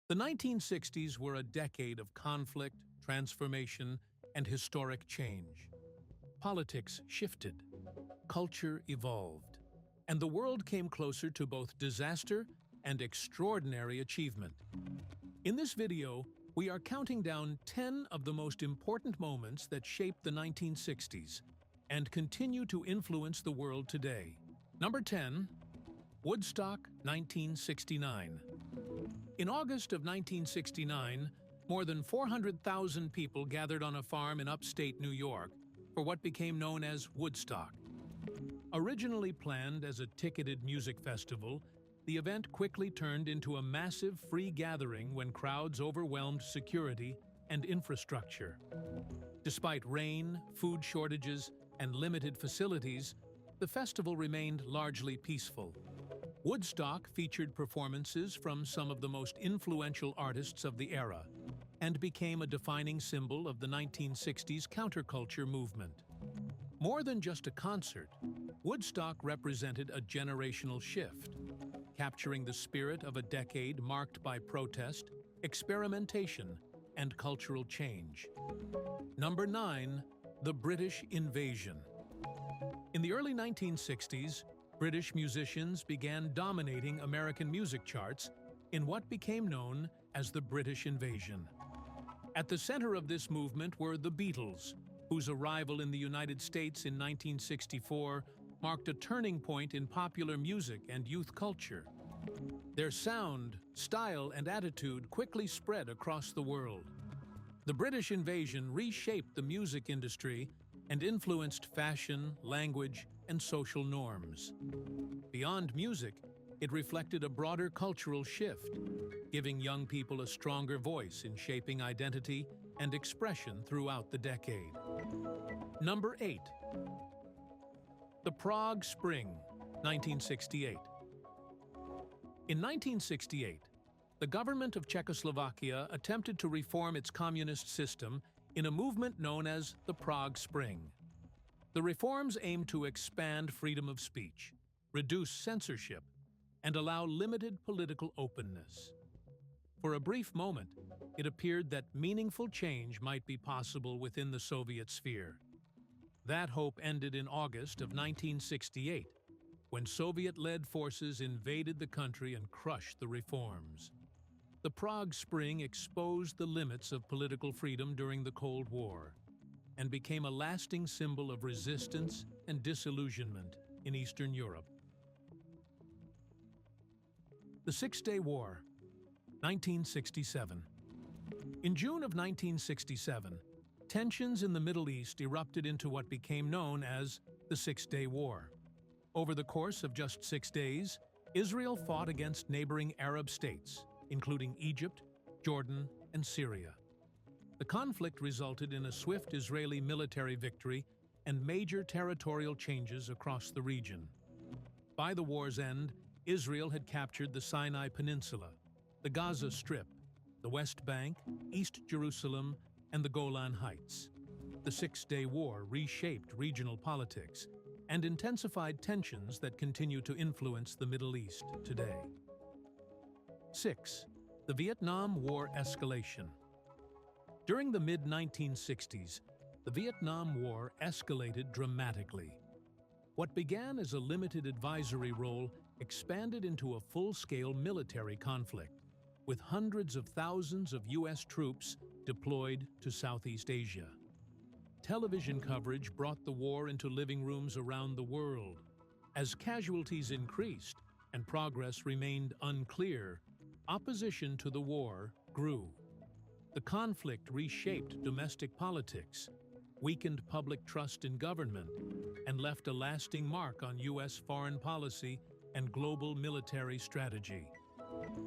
The 1960s were a decade of conflict, transformation, and historic change. Politics shifted, culture evolved, and the world came closer to both disaster and extraordinary achievement. In this video, we are counting down 10 of the most important moments that shaped the 1960s and continue to influence the world today. Number 10. Woodstock, 1969. In August of 1969, more than 400,000 people gathered on a farm in upstate New York for what became known as Woodstock. Originally planned as a ticketed music festival, the event quickly turned into a massive free gathering when crowds overwhelmed security and infrastructure. Despite rain, food shortages, and limited facilities, the festival remained largely peaceful. Woodstock featured performances from some of the most influential artists of the era and became a defining symbol of the 1960s counterculture movement. More than just a concert, Woodstock represented a generational shift, capturing the spirit of a decade marked by protest, experimentation, and cultural change. Number 9. The British Invasion. In the early 1960s, British musicians began dominating American music charts in what became known as the British Invasion. At the center of this movement were the Beatles, whose arrival in the United States in 1964 marked a turning point in popular music and youth culture. Their sound, style, and attitude quickly spread across the world. The British Invasion reshaped the music industry and influenced fashion, language, and social norms. Beyond music, it reflected a broader cultural shift, giving young people a stronger voice in shaping identity and expression throughout the decade. Number 8. The Prague Spring, 1968. In 1968, the government of Czechoslovakia attempted to reform its communist system in a movement known as the Prague Spring. The reforms aimed to expand freedom of speech, reduce censorship, and allow limited political openness. For a brief moment, it appeared that meaningful change might be possible within the Soviet sphere. That hope ended in August of 1968, when Soviet-led forces invaded the country and crushed the reforms. The Prague Spring exposed the limits of political freedom during the Cold War and became a lasting symbol of resistance and disillusionment in Eastern Europe. The Six-Day War, 1967. In June of 1967, tensions in the Middle East erupted into what became known as the Six-Day War. Over the course of just 6 days, Israel fought against neighboring Arab states, including Egypt, Jordan, and Syria. The conflict resulted in a swift Israeli military victory and major territorial changes across the region. By the war's end, Israel had captured the Sinai Peninsula, the Gaza Strip, the West Bank, East Jerusalem, and the Golan Heights. The Six-Day War reshaped regional politics and intensified tensions that continue to influence the Middle East today. 6. The Vietnam War escalation. During the mid-1960s, the Vietnam War escalated dramatically. What began as a limited advisory role expanded into a full-scale military conflict, with hundreds of thousands of U.S. troops deployed to Southeast Asia. Television coverage brought the war into living rooms around the world. As casualties increased and progress remained unclear, opposition to the war grew. The conflict reshaped domestic politics, weakened public trust in government, and left a lasting mark on U.S. foreign policy and global military strategy.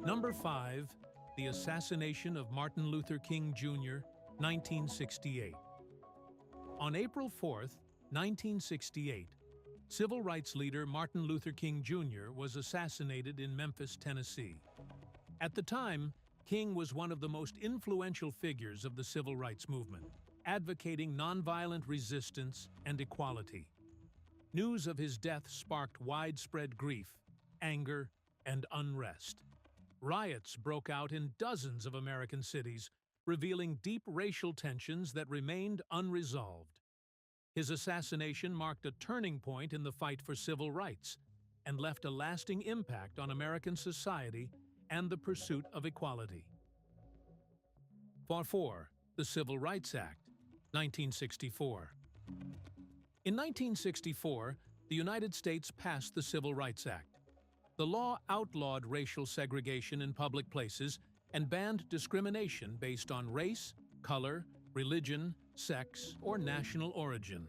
Number 5. The assassination of Martin Luther King Jr., 1968. On April 4, 1968, civil rights leader Martin Luther King Jr. was assassinated in Memphis, Tennessee. At the time, King was one of the most influential figures of the civil rights movement, advocating nonviolent resistance and equality. News of his death sparked widespread grief, anger, and unrest. Riots broke out in dozens of American cities, revealing deep racial tensions that remained unresolved. His assassination marked a turning point in the fight for civil rights and left a lasting impact on American society and the pursuit of equality. 4. The Civil Rights Act, 1964. In 1964, the United States passed the Civil Rights Act. The law outlawed racial segregation in public places and banned discrimination based on race, color, religion, sex, or national origin.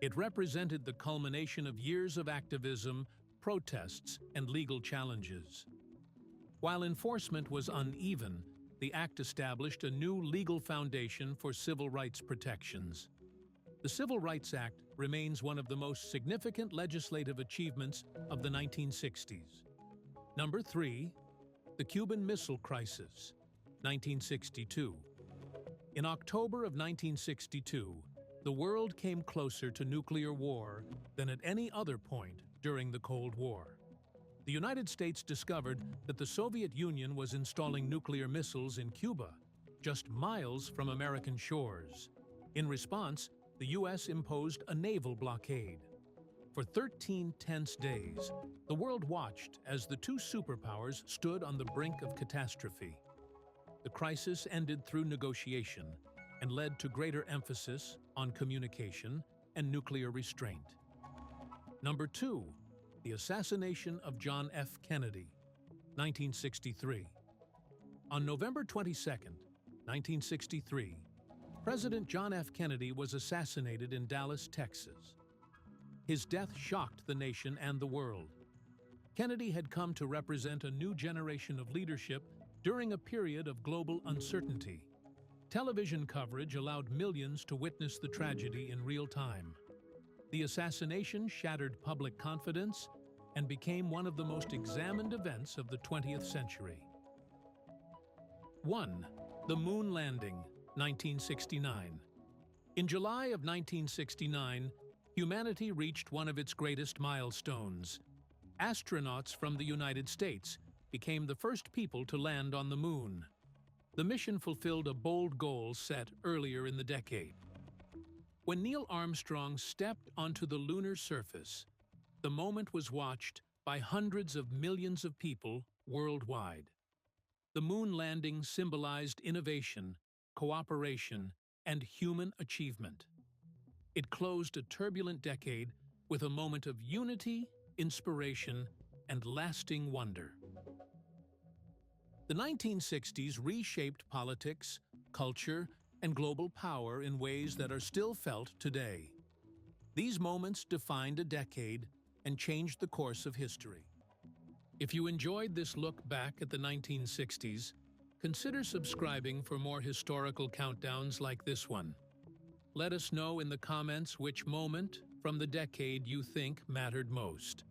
It represented the culmination of years of activism, protests, and legal challenges. While enforcement was uneven, the act established a new legal foundation for civil rights protections. The Civil Rights Act remains one of the most significant legislative achievements of the 1960s. 3. The Cuban Missile Crisis, 1962. In October of 1962, the world came closer to nuclear war than at any other point during the Cold War. The United States discovered that the Soviet Union was installing nuclear missiles in Cuba, just miles from American shores. In response, the U.S. imposed a naval blockade. For 13 tense days, the world watched as the two superpowers stood on the brink of catastrophe. The crisis ended through negotiation and led to greater emphasis on communication and nuclear restraint. 2. The assassination of John F. Kennedy, 1963. On November 22, 1963, President John F. Kennedy was assassinated in Dallas, Texas. His death shocked the nation and the world. Kennedy had come to represent a new generation of leadership during a period of global uncertainty. Television coverage allowed millions to witness the tragedy in real time. The assassination shattered public confidence and became one of the most examined events of the 20th century. 1. The Moon Landing, 1969. In July of 1969, humanity reached one of its greatest milestones. Astronauts from the United States became the first people to land on the moon. The mission fulfilled a bold goal set earlier in the decade. When Neil Armstrong stepped onto the lunar surface, the moment was watched by hundreds of millions of people worldwide. The moon landing symbolized innovation, cooperation, and human achievement. It closed a turbulent decade with a moment of unity, inspiration, and lasting wonder. The 1960s reshaped politics, culture, and global power in ways that are still felt today. These moments defined a decade and changed the course of history. If you enjoyed this look back at the 1960s, consider subscribing for more historical countdowns like this one. Let us know in the comments which moment from the decade you think mattered most.